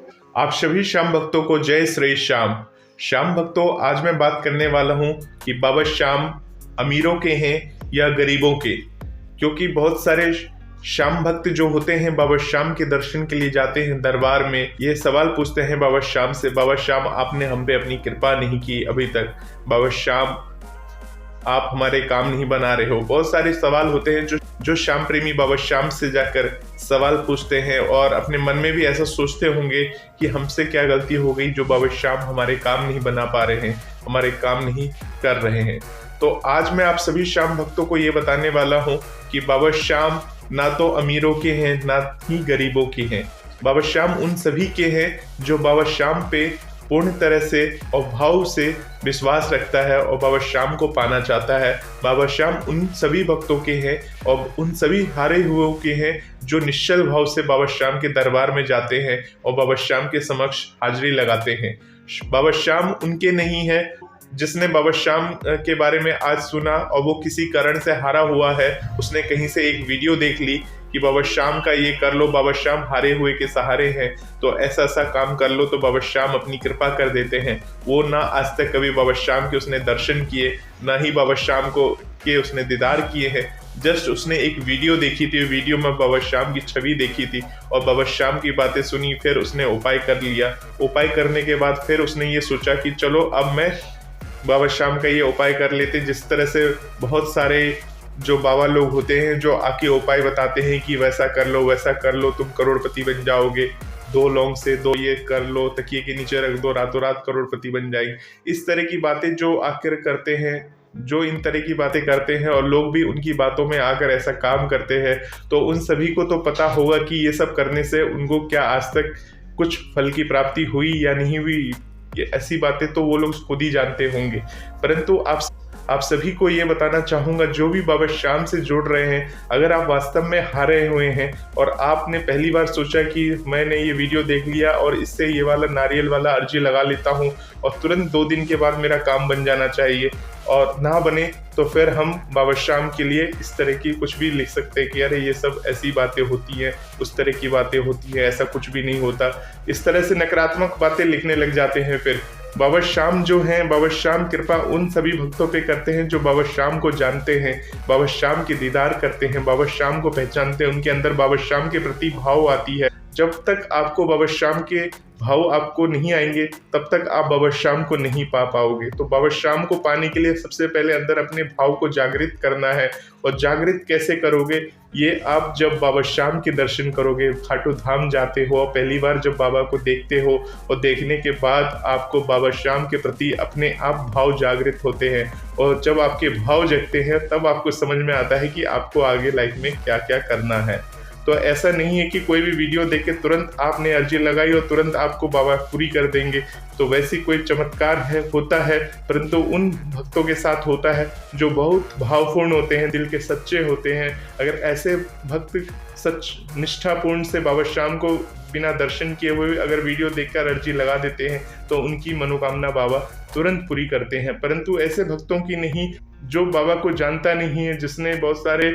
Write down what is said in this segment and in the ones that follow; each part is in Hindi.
आप सभी श्याम भक्तों को जय श्री श्याम। श्याम भक्तों, आज मैं बात करने वाला हूँ कि बाबा श्याम अमीरों के हैं या गरीबों के। क्योंकि बहुत सारे श्याम भक्त जो होते हैं बाबा श्याम के दर्शन के लिए जाते हैं दरबार में, ये सवाल पूछते हैं बाबा श्याम से, बाबा श्याम आपने हम पे अपनी कृपा नहीं की अभी तक, बाबा श्याम आप हमारे काम नहीं बना रहे हो। बहुत सारे सवाल होते हैं जो श्याम प्रेमी बाबा श्याम से जाकर सवाल पूछते हैं और अपने मन में भी ऐसा सोचते होंगे कि हमसे क्या गलती हो गई जो बाबा श्याम हमारे काम नहीं बना पा रहे हैं, हमारे काम नहीं कर रहे हैं। तो आज मैं आप सभी श्याम भक्तों को ये बताने वाला हूँ कि बाबा श्याम ना तो अमीरों के हैं ना ही गरीबों के हैं। बाबा श्याम उन सभी के हैं जो बाबा श्याम पे पूर्ण तरह से और भाव से विश्वास रखता है और बाबा श्याम को पाना चाहता है। बाबा श्याम उन सभी भक्तों के हैं और उन सभी हारे हुओं के हैं जो निश्चल भाव से बाबा श्याम के दरबार में जाते हैं और बाबा श्याम के समक्ष हाजिरी लगाते हैं। बाबा श्याम उनके नहीं है जिसने बाबा श्याम के बारे में आज सुना और वो किसी कारण से हारा हुआ है, उसने कहीं से एक वीडियो देख ली कि बाबा श्याम का ये कर लो, बाबा श्याम हारे हुए के सहारे हैं, तो ऐसा ऐसा काम कर लो तो बाबा श्याम अपनी कृपा कर देते हैं। वो ना आज तक कभी बाबा श्याम के उसने दर्शन किए, ना ही बाबा श्याम को के उसने दीदार किए हैं। जस्ट उसने एक वीडियो देखी थी, वीडियो में बाबा श्याम की छवि देखी थी और बाबा श्याम की बातें सुनी, फिर उसने उपाय कर लिया। उपाय करने के बाद फिर उसने ये सोचा कि चलो अब मैं बाबा श्याम का ये उपाय कर लेते। जिस तरह से बहुत सारे जो बाबा लोग होते हैं जो आके उपाय बताते हैं कि वैसा कर लो वैसा कर लो, तुम करोड़पति बन जाओगे, 2 लौंग से 2 ये कर लो, तकिए के नीचे रख दो, रातों रात करोड़पति बन जाएगी। इस तरह की बातें जो आकर करते हैं, जो इन तरह की बातें करते हैं और लोग भी उनकी बातों में आकर ऐसा काम करते हैं, तो उन सभी को तो पता होगा कि ये सब करने से उनको क्या आज तक कुछ फल की प्राप्ति हुई या नहीं हुई। ये ऐसी बातें तो वो लोग खुद ही जानते होंगे। परंतु आप सभी को ये बताना चाहूँगा, जो भी बाबा श्याम से जुड़ रहे हैं, अगर आप वास्तव में हारे हुए हैं और आपने पहली बार सोचा कि मैंने ये वीडियो देख लिया और इससे ये वाला नारियल वाला अर्जी लगा लेता हूँ और तुरंत 2 दिन के बाद मेरा काम बन जाना चाहिए, और ना बने तो फिर हम बाबा श्याम के लिए इस तरह की कुछ भी लिख सकते हैं कि अरे ये सब ऐसी बातें होती हैं, उस तरह की बातें होती हैं, ऐसा कुछ भी नहीं होता। इस तरह से नकारात्मक बातें लिखने लग जाते हैं। फिर बाबा श्याम जो हैं, बाबा श्याम कृपा उन सभी भक्तों पे करते हैं जो बाबा श्याम को जानते हैं, बाबा श्याम के दीदार करते हैं, बाबा श्याम को पहचानते हैं, उनके अंदर बाबा श्याम के प्रति भाव आती है। जब तक आपको बाबा श्याम के भाव आपको नहीं आएंगे तब तक आप बाबा श्याम को नहीं पा पाओगे। तो बाबा श्याम को पाने के लिए सबसे पहले अंदर अपने भाव को जागृत करना है। और जागृत कैसे करोगे? ये आप जब बाबा श्याम के दर्शन करोगे, खाटू धाम जाते हो और पहली बार जब बाबा को देखते हो और देखने के बाद आपको बाबा श्याम के प्रति अपने आप भाव जागृत होते हैं, और जब आपके भाव जगते हैं तब आपको समझ में आता है कि आपको आगे लाइफ में क्या क्या करना है। तो ऐसा नहीं है कि कोई भी वीडियो देख के तुरंत आपने अर्जी लगाई और तुरंत आपको बाबा पूरी कर देंगे। तो वैसी कोई चमत्कार होता है, परंतु उन भक्तों के साथ होता है जो बहुत भावपूर्ण होते हैं, दिल के सच्चे होते हैं। अगर ऐसे भक्त सच निष्ठापूर्ण से बाबा श्याम को बिना दर्शन किए हुए अगर वीडियो देखकर अर्जी लगा देते हैं तो उनकी मनोकामना बाबा तुरंत पूरी करते हैं। परंतु ऐसे भक्तों की नहीं जो बाबा को जानता नहीं है, जिसने बहुत सारे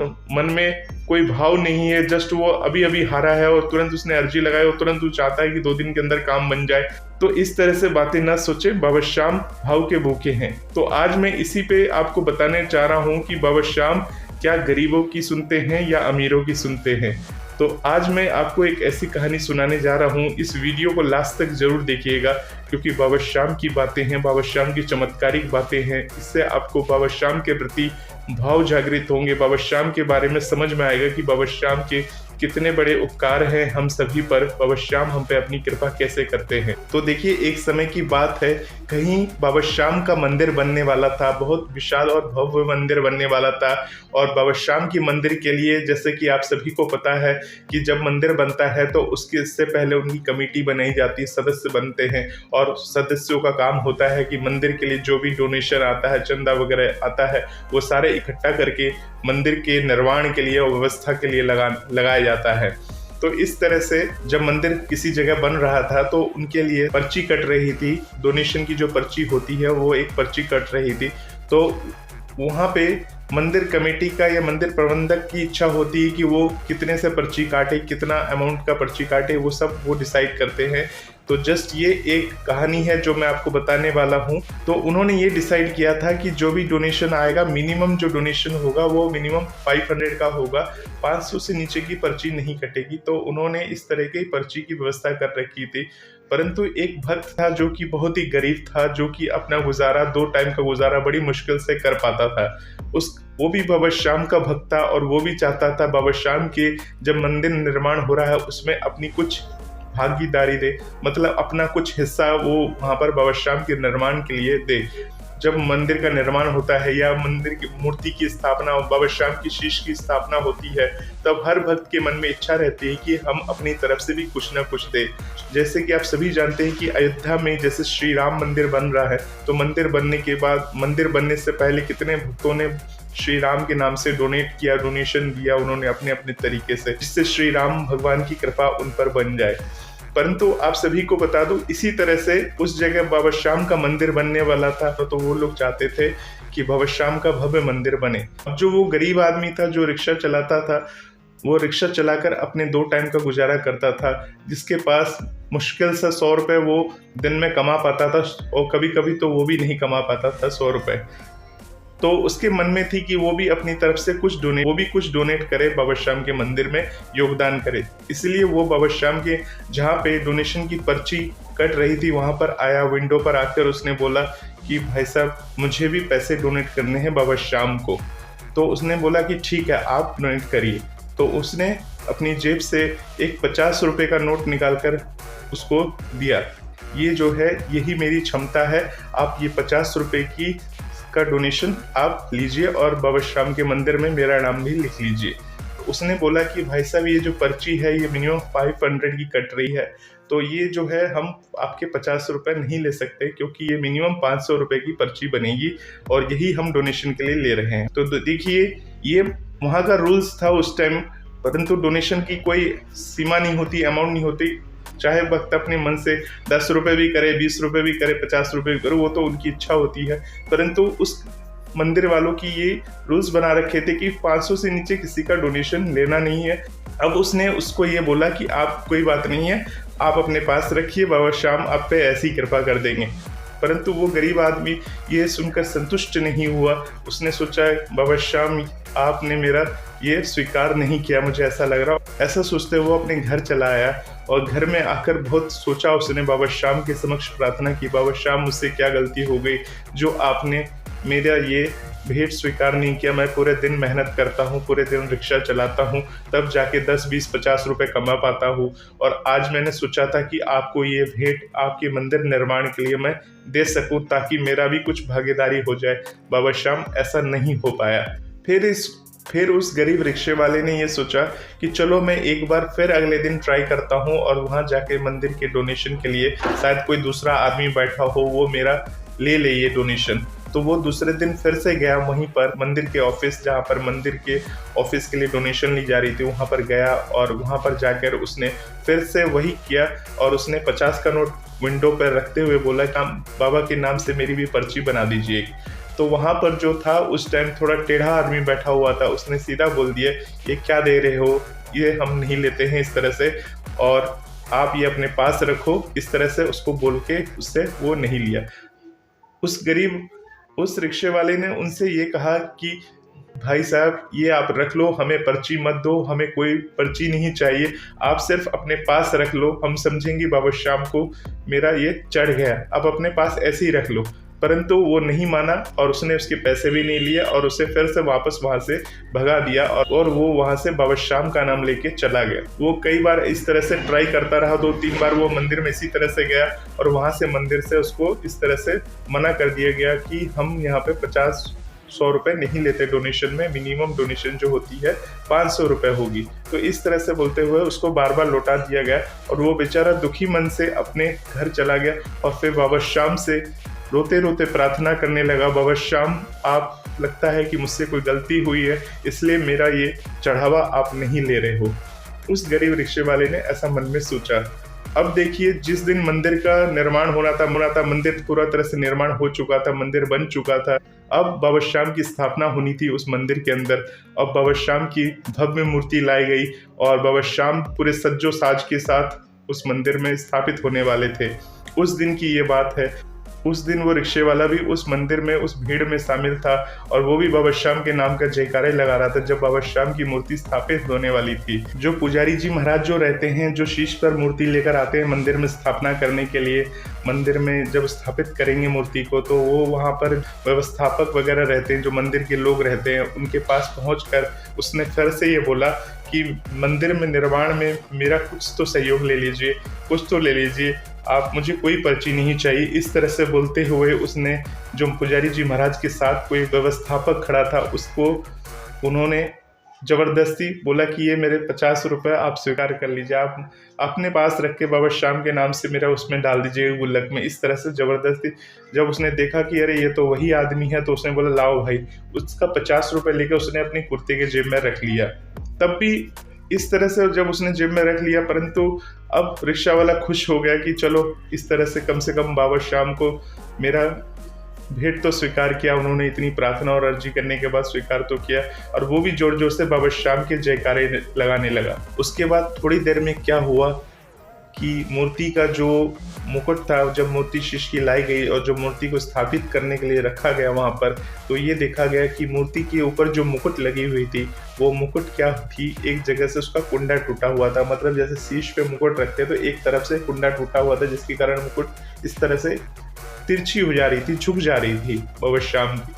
मन में कोई भाव नहीं है, जस्ट वो अभी अभी हारा है और तुरंत उसने अर्जी लगाई और तुरंत वो चाहता है कि 2 दिन के अंदर काम बन जाए। तो इस तरह से बातें ना सोचे, बाबा श्याम भाव के भूखे हैं। तो आज मैं इसी पे आपको बताने चाह रहा हूँ कि बाबा श्याम क्या गरीबों की सुनते हैं या अमीरों की सुनते हैं। तो आज मैं आपको एक ऐसी कहानी सुनाने जा रहा हूँ। इस वीडियो को लास्ट तक जरूर देखिएगा, क्योंकि बाबा श्याम की बातें हैं, बाबा श्याम की चमत्कारिक बातें हैं। इससे आपको बाबा श्याम के प्रति भाव जागृत होंगे, बाबा श्याम के बारे में समझ में आएगा कि बाबा श्याम के कितने बड़े उपकार हैं हम सभी पर, बाबा श्याम हम पे अपनी कृपा कैसे करते हैं। तो देखिए, एक समय की बात है, कहीं बाबा श्याम का मंदिर बनने वाला था, बहुत विशाल और भव्य मंदिर बनने वाला था। और बाबा श्याम की मंदिर के लिए, जैसे कि आप सभी को पता है कि जब मंदिर बनता है तो उसके इससे पहले उनकी कमेटी बनाई जाती है, सदस्य बनते हैं, और सदस्यों का काम होता है कि मंदिर के लिए जो भी डोनेशन आता है, चंदा वगैरह आता है, वो सारे इकट्ठा करके मंदिर के निर्माण के लिए और व्यवस्था के लिए लगाया जाता है। तो इस तरह से जब मंदिर किसी जगह बन रहा था तो उनके लिए पर्ची कट रही थी, डोनेशन की जो पर्ची होती है वो एक पर्ची कट रही थी। तो वहाँ पे मंदिर कमेटी का या मंदिर प्रबंधक की इच्छा होती है कि वो कितने से पर्ची काटे, कितना अमाउंट का पर्ची काटे, वो सब वो डिसाइड करते हैं। तो जस्ट ये एक कहानी है जो मैं आपको बताने वाला हूँ। तो उन्होंने ये डिसाइड किया था कि जो भी डोनेशन आएगा, मिनिमम जो डोनेशन होगा वो मिनिमम 500 का होगा, 500 से नीचे की पर्ची नहीं कटेगी। तो उन्होंने इस तरह की पर्ची की व्यवस्था कर रखी थी। परंतु एक भक्त था जो कि बहुत ही गरीब था, जो कि अपना गुजारा 2 टाइम का गुजारा बड़ी मुश्किल से कर पाता था। वो भी बाबा श्याम का भक्त था और वो भी चाहता था बाबा श्याम के जब मंदिर निर्माण हो रहा है उसमें अपनी कुछ भागीदारी दे, मतलब अपना कुछ हिस्सा वो वहाँ पर बाबा श्याम के निर्माण के लिए दे। जब मंदिर का निर्माण होता है या मंदिर की मूर्ति की स्थापना, बाबा श्याम की शीश की स्थापना होती है, तब हर भक्त के मन में इच्छा रहती है कि हम अपनी तरफ से भी कुछ ना कुछ दे। जैसे कि आप सभी जानते हैं कि अयोध्या में जैसे श्री राम मंदिर बन रहा है, तो मंदिर बनने के बाद, मंदिर बनने से पहले कितने भक्तों ने श्री राम के नाम से डोनेट किया, डोनेशन दिया उन्होंने अपने अपने तरीके से, जिससे श्री राम भगवान की कृपा उन पर बन जाए। परंतु आप सभी को बता दूं, इसी तरह से उस जगह बाबा श्याम का मंदिर बनने वाला था, तो वो लोग चाहते थे कि बाबा श्याम का भव्य मंदिर बने। अब जो वो गरीब आदमी था जो रिक्शा चलाता था, वो रिक्शा चलाकर अपने 2 टाइम का गुजारा करता था, जिसके पास मुश्किल से 100 रुपये वो दिन में कमा पाता था, और कभी कभी तो वो भी नहीं कमा पाता था 100 रुपये। तो उसके मन में थी कि वो भी अपनी तरफ से कुछ डोनेट करे, बाबा श्याम के मंदिर में योगदान करे। इसलिए वो बाबा श्याम के जहाँ पे डोनेशन की पर्ची कट रही थी वहाँ पर आया, विंडो पर आकर उसने बोला कि भाई साहब मुझे भी पैसे डोनेट करने हैं बाबा श्याम को। तो उसने बोला कि ठीक है आप डोनेट करिए। तो उसने अपनी जेब से एक 50 रुपये का नोट निकाल कर उसको दिया। ये जो है यही मेरी क्षमता है, आप ये 50 रुपये की का डोनेशन आप लीजिए और बाबा श्याम के मंदिर में मेरा नाम भी लिख लीजिए। उसने बोला कि भाई साहब ये जो पर्ची है ये मिनिमम 500 की कट रही है, तो ये जो है हम आपके 50 रुपये नहीं ले सकते, क्योंकि ये मिनिमम 500 रुपये की पर्ची बनेगी और यही हम डोनेशन के लिए ले रहे हैं। तो देखिए ये वहाँ का रूल्स था उस टाइम। परंतु डोनेशन की कोई सीमा नहीं होती, अमाउंट नहीं होती, चाहे भक्त अपने मन से 10 रुपये भी करे, 20 रुपये भी करे, 50 रुपये भी करे, वो तो उनकी इच्छा होती है। परंतु उस मंदिर वालों की ये रूल्स बना रखे थे कि 500 से नीचे किसी का डोनेशन लेना नहीं है। अब उसने उसको ये बोला कि आप कोई बात नहीं है, आप अपने पास रखिए, बाबा श्याम आप पे ऐसी कृपा कर देंगे। परंतु वो गरीब आदमी ये सुनकर संतुष्ट नहीं हुआ। उसने सोचा बाबा श्याम आपने मेरा ये स्वीकार नहीं किया, मुझे ऐसा लग रहा। ऐसा सोचते वो अपने घर चला आया और घर में आकर बहुत सोचा उसने, बाबा श्याम के समक्ष प्रार्थना की, बाबा श्याम मुझसे क्या गलती हो गई जो आपने मेरा ये भेंट स्वीकार नहीं किया। मैं पूरे दिन मेहनत करता हूँ, पूरे दिन रिक्शा चलाता हूँ, तब जाके 10, 20, 50 रुपए कमा पाता हूँ, और आज मैंने सोचा था कि आपको ये भेंट आपके मंदिर निर्माण के लिए मैं दे सकूँ ताकि मेरा भी कुछ भागीदारी हो जाए। बाबा श्याम ऐसा नहीं हो पाया। फिर उस गरीब रिक्शे वाले ने ये सोचा कि चलो मैं एक बार फिर अगले दिन ट्राई करता हूँ और वहाँ जाके मंदिर के डोनेशन के लिए शायद कोई दूसरा आदमी बैठा हो, वो मेरा ले ये डोनेशन। तो वो दूसरे दिन फिर से गया वहीं पर मंदिर के ऑफिस, जहाँ पर मंदिर के ऑफिस के लिए डोनेशन ली जा रही थी, वहाँ पर गया और वहाँ पर जाकर उसने फिर से वही किया और उसने 50 का नोट विंडो पर रखते हुए बोला कि बाबा के नाम से मेरी भी पर्ची बना दीजिए। तो वहाँ पर जो था उस टाइम थोड़ा टेढ़ा आदमी बैठा हुआ था, उसने सीधा बोल दिया ये क्या दे रहे हो, ये हम नहीं लेते हैं इस तरह से, और आप ये अपने पास रखो, इस तरह से उसको बोल के उससे वो नहीं लिया। उस रिक्शे वाले ने उनसे ये कहा कि भाई साहब ये आप रख लो, हमें पर्ची मत दो, हमें कोई पर्ची नहीं चाहिए, आप सिर्फ अपने पास रख लो, हम समझेंगे बाबा श्याम को मेरा ये चढ़ गया, आप अपने पास ऐसे ही रख लो। परंतु वो नहीं माना और उसने उसके पैसे भी नहीं लिए और उसे फिर से वापस वहाँ से भगा दिया और वो वहाँ से बाबा श्याम का नाम लेके चला गया। वो कई बार इस तरह से ट्राई करता रहा, 2-3 बार वो मंदिर में इसी तरह से गया और वहाँ से मंदिर से उसको इस तरह से मना कर दिया गया कि हम यहाँ पे 50-100 रुपये नहीं लेते डोनेशन में, मिनिमम डोनेशन जो होती है 500 रुपये होगी। तो इस तरह से बोलते हुए उसको बार बार लौटा दिया गया और वो बेचारा दुखी मन से अपने घर चला गया और फिर बाबा श्याम से रोते रोते प्रार्थना करने लगा, बाबा श्याम आप लगता है कि मुझसे कोई गलती हुई है, इसलिए मेरा ये चढ़ावा आप नहीं ले रहे हो। उस गरीब रिक्शे वाले ने ऐसा मन में सोचा। अब देखिए, जिस दिन मंदिर का निर्माण होना था, मंदिर पूरा तरह से निर्माण हो चुका था, मंदिर बन चुका था। अब बाबा श्याम की स्थापना होनी थी उस मंदिर के अंदर। अब बाबा श्याम की भव्य मूर्ति लाई गई और बाबा श्याम पूरे सज्जो साज के साथ उस मंदिर में स्थापित होने वाले थे। उस दिन की ये बात है। उस दिन वो रिक्शे वाला भी उस मंदिर में उस भीड़ में शामिल था और वो भी बाबा श्याम के नाम का जयकारे लगा रहा था जब बाबा श्याम की मूर्ति स्थापित होने वाली थी। जो पुजारी जी महाराज जो रहते हैं, जो शीश पर मूर्ति लेकर आते हैं मंदिर में स्थापना करने के लिए, मंदिर में जब स्थापित करेंगे मूर्ति को, तो वो वहाँ पर व्यवस्थापक वगैरह रहते हैं, जो मंदिर के लोग रहते हैं, उनके पास पहुँचकर उसने फिर से ये बोला कि मंदिर में निर्माण में मेरा कुछ तो सहयोग ले लीजिए, कुछ तो ले लीजिए, आप, मुझे कोई पर्ची नहीं चाहिए। इस तरह से बोलते हुए उसने, जो पुजारी जी महाराज के साथ कोई व्यवस्थापक खड़ा था, उसको उन्होंने ज़बरदस्ती बोला कि ये मेरे 50 रुपये आप स्वीकार कर लीजिए, आप अपने पास रख के बाबा श्याम के नाम से मेरा उसमें डाल दीजिएगा गुल्लक में। इस तरह से ज़बरदस्ती, जब उसने देखा कि अरे ये तो वही आदमी है, तो उसने बोला लाओ भाई। उसका 50 रुपये लेकर उसने अपनी कुर्ते के जेब में रख लिया। तब भी इस तरह से जब उसने जेब में रख लिया, परंतु अब रिक्शा वाला खुश हो गया कि चलो इस तरह से कम बाबा श्याम को मेरा भेंट तो स्वीकार किया उन्होंने, इतनी प्रार्थना और अर्जी करने के बाद स्वीकार तो किया। और वो भी जोर जोर से बाबा श्याम के जयकारे लगाने लगा। उसके बाद थोड़ी देर में क्या हुआ कि मूर्ति का जो मुकुट था, जब मूर्ति शीश की लाई गई और जो मूर्ति को स्थापित करने के लिए रखा गया वहाँ पर, तो ये देखा गया कि मूर्ति के ऊपर जो मुकुट लगी हुई थी, वो मुकुट क्या थी, एक जगह से उसका कुंडा टूटा हुआ था। मतलब जैसे शीश पे मुकुट रखते तो एक तरफ से कुंडा टूटा हुआ था, जिसके कारण मुकुट इस तरह से तिरछी हो जा रही थी, झुक जा रही थी बाबा श्याम की।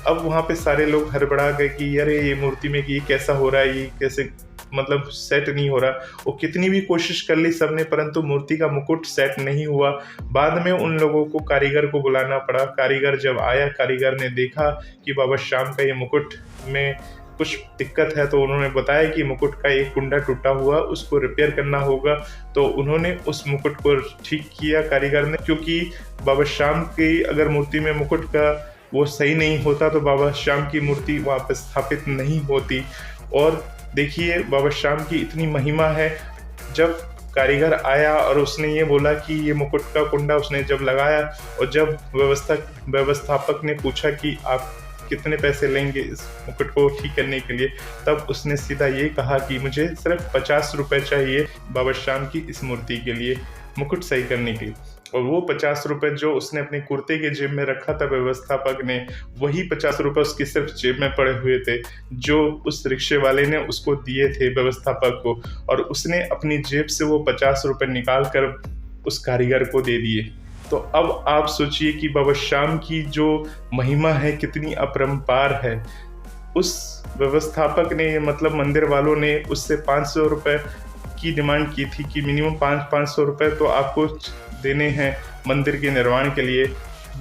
अब वहाँ पे सारे लोग हड़बड़ा गए कि अरे ये मूर्ति में कि ये कैसा हो रहा है, ये कैसे मतलब सेट नहीं हो रहा। वो कितनी भी कोशिश कर ली सबने, परंतु मूर्ति का मुकुट सेट नहीं हुआ। बाद में उन लोगों को कारीगर को बुलाना पड़ा। कारीगर जब आया, कारीगर ने देखा कि बाबा श्याम का ये मुकुट में कुछ दिक्कत है, तो उन्होंने बताया कि मुकुट का एक कुंडा टूटा हुआ, उसको रिपेयर करना होगा। तो उन्होंने उस मुकुट को ठीक किया कारीगर ने, क्योंकि बाबा श्याम की अगर मूर्ति में मुकुट का वो सही नहीं होता तो बाबा श्याम की मूर्ति वहाँ पर स्थापित नहीं होती। और देखिए, बाबा श्याम की इतनी महिमा है। जब कारीगर आया और उसने ये बोला कि ये मुकुट का कुंडा उसने जब लगाया, और जब व्यवस्थापक ने पूछा कि आप कितने पैसे लेंगे इस मुकुट को ठीक करने के लिए, तब उसने सीधा ये कहा कि मुझे सिर्फ 50 रुपये चाहिए बाबा श्याम की इस मूर्ति के लिए, मुकुट सही करने के लिए। और वो 50 रुपये जो उसने अपने कुर्ते के जेब में रखा था व्यवस्थापक ने, वही 50 रुपये उसकी सिर्फ जेब में पड़े हुए थे, जो उस रिक्शे वाले ने उसको दिए थे व्यवस्थापक को। और उसने अपनी जेब से वो 50 रुपये निकाल कर उस कारीगर को दे दिए। तो अब आप सोचिए कि बाबा श्याम की जो महिमा है कितनी अपरंपार है। उस व्यवस्थापक ने, मतलब मंदिर वालों ने, उससे 500 रुपये की डिमांड की थी कि मिनिमम 500 रुपये तो आपको देने हैं मंदिर के निर्माण के लिए।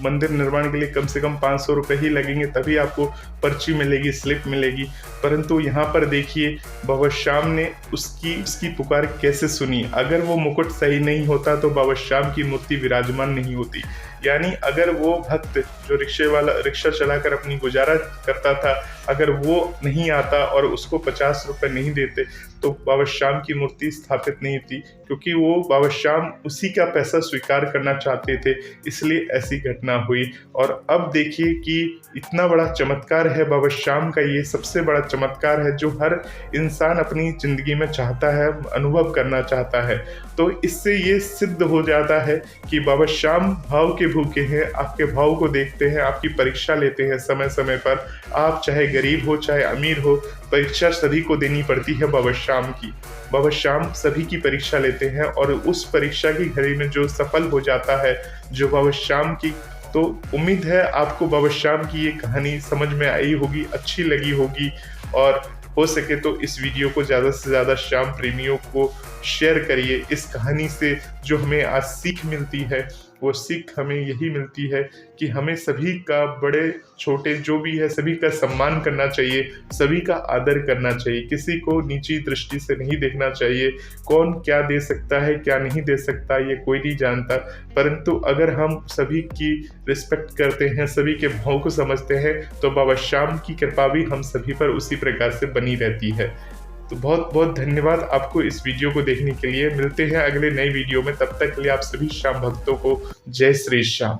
मंदिर निर्माण के लिए कम से कम 500 रुपये ही लगेंगे, तभी आपको पर्ची मिलेगी, स्लिप मिलेगी। परंतु यहाँ पर देखिए, बाबा श्याम ने उसकी पुकार कैसे सुनी। अगर वो मुकुट सही नहीं होता तो बाबा श्याम की मूर्ति विराजमान नहीं होती। यानी अगर वो भक्त जो रिक्शा चलाकर अपनी गुजारा करता था, अगर वो नहीं आता और उसको 50 रुपये नहीं देते, तो बाबा श्याम की मूर्ति स्थापित नहीं थी, क्योंकि वो बाबा श्याम उसी का पैसा स्वीकार करना चाहते थे, इसलिए ऐसी घटना हुई। और अब देखिए कि इतना बड़ा चमत्कार है बाबा श्याम का, ये सबसे बड़ा चमत्कार है जो हर इंसान अपनी ज़िंदगी में चाहता है, अनुभव करना चाहता है। तो इससे ये सिद्ध हो जाता है कि बाबा श्याम भाव के भूखे हैं, आपके भाव को देखते हैं, आपकी परीक्षा लेते हैं समय समय पर। आप चाहे गरीब हो चाहे अमीर हो, परीक्षा सभी को देनी पड़ती है बाबा श्याम की। बाबा श्याम सभी की परीक्षा लेते हैं, और उस परीक्षा की घड़ी में जो सफल हो जाता है, जो बाबा श्याम की, तो उम्मीद है आपको बाबा श्याम की ये कहानी समझ में आई होगी, अच्छी लगी होगी। और हो सके तो इस वीडियो को ज़्यादा से ज़्यादा श्याम प्रेमियों को शेयर करिए। इस कहानी से जो हमें आज सीख मिलती है, वो सीख हमें यही मिलती है कि हमें सभी का, बड़े छोटे जो भी है, सभी का सम्मान करना चाहिए, सभी का आदर करना चाहिए, किसी को नीची दृष्टि से नहीं देखना चाहिए। कौन क्या दे सकता है, क्या नहीं दे सकता, ये कोई नहीं जानता। परंतु अगर हम सभी की रिस्पेक्ट करते हैं, सभी के भाव को समझते हैं, तो बाबा श्याम की कृपा भी हम सभी पर उसी प्रकार से बनी रहती है। तो बहुत बहुत धन्यवाद आपको इस वीडियो को देखने के लिए। मिलते हैं अगले नई वीडियो में, तब तक के लिए आप सभी श्याम भक्तों को जय श्री श्याम।